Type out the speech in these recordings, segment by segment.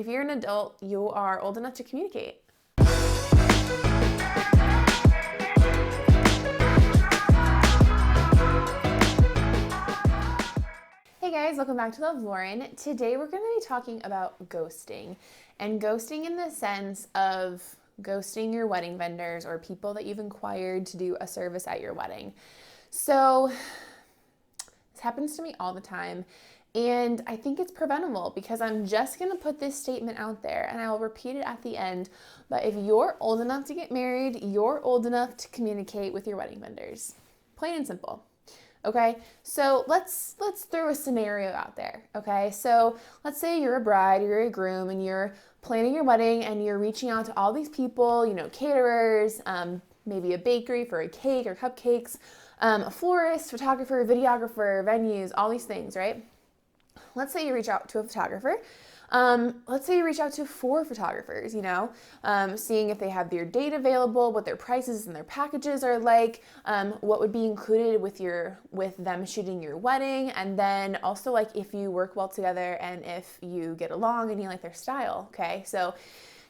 If you're an adult, you are old enough to communicate. Hey guys, welcome back to Love Lauren. Today we're going to be talking about ghosting, and ghosting in the sense of ghosting your wedding vendors or people that you've inquired to do a service at your wedding. So this happens to me all the time, and I think it's preventable because I'm just going to put this statement out there and I will repeat it at the end. But if you're old enough to get married, you're old enough to communicate with your wedding vendors. Plain and simple. Okay, so let's throw a scenario out there. Okay, so let's say you're a bride, you're a groom, and you're planning your wedding, and you're reaching out to all these people, caterers, maybe a bakery for a cake or cupcakes, a florist, photographer, videographer, venues, all these things, right? Let's say you reach out to a photographer. Let's say you reach out to 4 photographers, seeing if they have their date available, what their prices and their packages are like, what would be included with them shooting your wedding, and then also like if you work well together and if you get along and you like their style, okay? So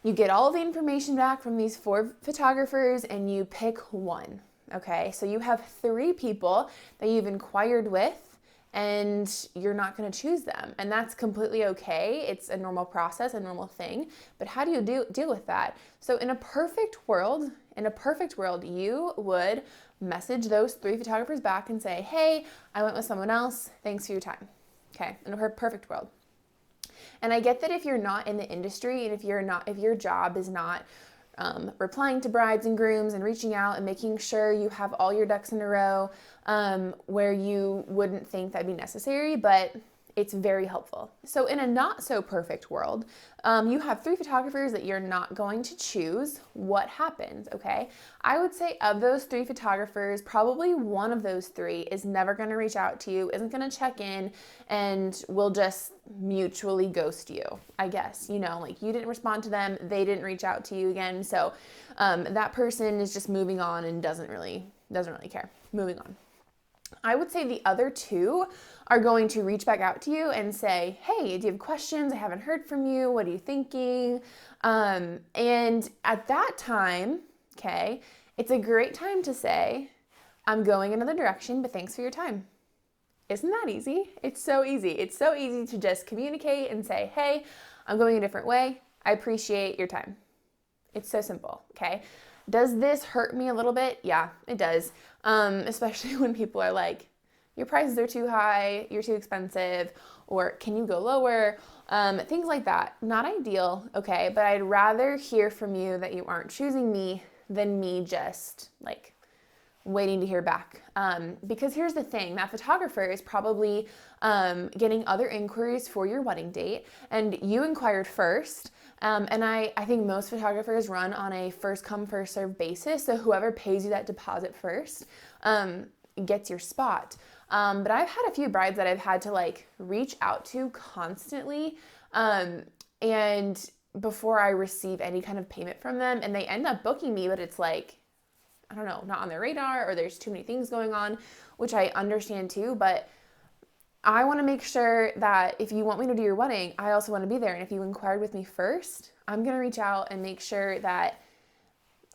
you get all the information back from these 4 photographers and you pick one, okay? So you have 3 people that you've inquired with, and you're not going to choose them. And that's completely okay. It's a normal process, a normal thing. But how do you deal with that? So in a perfect world, you would message those 3 photographers back and say, hey, I went with someone else. Thanks for your time. Okay, in a perfect world. And I get that if you're not in the industry and if your job is not replying to brides and grooms and reaching out and making sure you have all your ducks in a row, where you wouldn't think that'd be necessary, but it's very helpful. So in a not so perfect world, you have 3 photographers that you're not going to choose. What happens, okay? I would say of those 3 photographers, probably one of those 3 is never going to reach out to you, isn't going to check in, and will just mutually ghost you, I guess. Like you didn't respond to them, they didn't reach out to you again, so that person is just moving on and doesn't really care. Moving on. I would say the other 2 are going to reach back out to you and say, hey, do you have questions? I haven't heard from you. What are you thinking? And at that time, okay, it's a great time to say, I'm going another direction, but thanks for your time. Isn't that easy? It's so easy. It's so easy to just communicate and say, hey, I'm going a different way. I appreciate your time. It's so simple, okay? Does this hurt me a little bit? Yeah, it does. Especially when people are like, your prices are too high, you're too expensive, or can you go lower? Things like that. Not ideal, okay? But I'd rather hear from you that you aren't choosing me than me just like waiting to hear back. Because here's the thing, that photographer is probably getting other inquiries for your wedding date, and you inquired first. And I think most photographers run on a first come, first serve basis. So whoever pays you that deposit first gets your spot. But I've had a few brides that I've had to like reach out to constantly. And before I receive any kind of payment from them, and they end up booking me, but it's like, I don't know, not on their radar, or there's too many things going on, which I understand too. But I want to make sure that if you want me to do your wedding, I also want to be there. And if you inquired with me first, I'm going to reach out and make sure that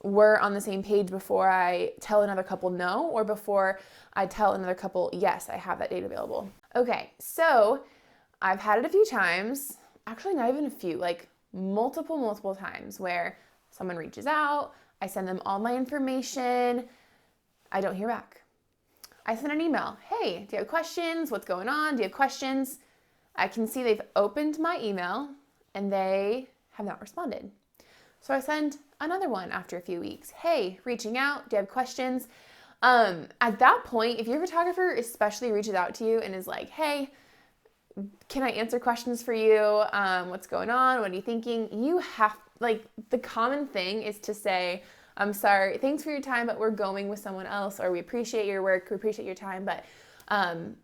we're on the same page before I tell another couple no, or before I tell another couple, yes, I have that date available. Okay, so I've had it a few times, actually not even a few, like multiple times, where someone reaches out, I send them all my information, I don't hear back. I send an email, hey, do you have questions? What's going on? Do you have questions? I can see they've opened my email and they have not responded. So I send another one after a few weeks. Hey, reaching out, do you have questions? At that point, if your photographer especially reaches out to you and is like, hey, can I answer questions for you? What's going on? What are you thinking? You have, like, the common thing is to say, I'm sorry, thanks for your time, but we're going with someone else, or we appreciate your work, we appreciate your time, but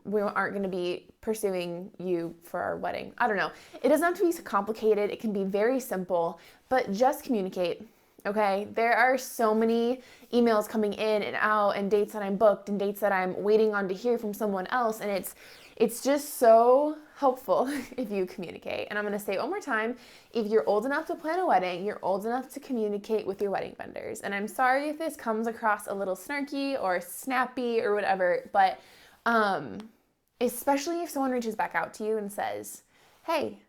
we aren't going to be pursuing you for our wedding. I don't know. It doesn't have to be so complicated. It can be very simple, but just communicate, okay? There are so many emails coming in and out, and dates that I'm booked and dates that I'm waiting on to hear from someone else, and It's just so helpful if you communicate. And I'm going to say it one more time. If you're old enough to plan a wedding, you're old enough to communicate with your wedding vendors. And I'm sorry if this comes across a little snarky or snappy or whatever, but especially if someone reaches back out to you and says, hey,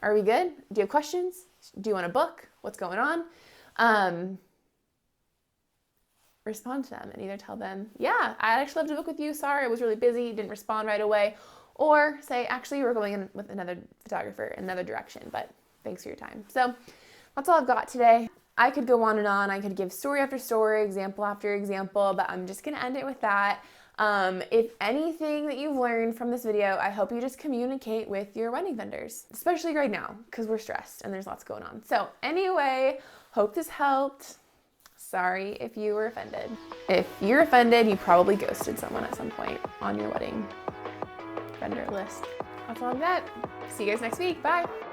are we good? Do you have questions? Do you want a book? What's going on? Respond to them and either tell them, yeah, I'd actually love to book with you. Sorry, I was really busy, didn't respond right away. Or say, actually, we're going in with another photographer in another direction, but thanks for your time. So that's all I've got today. I could go on and on. I could give story after story, example after example, but I'm just going to end it with that. If anything that you've learned from this video, I hope you just communicate with your wedding vendors, especially right now, because we're stressed and there's lots going on. So anyway, hope this helped. Sorry if you were offended. If you're offended, you probably ghosted someone at some point on your wedding vendor list. That's all I've got. See you guys next week. Bye.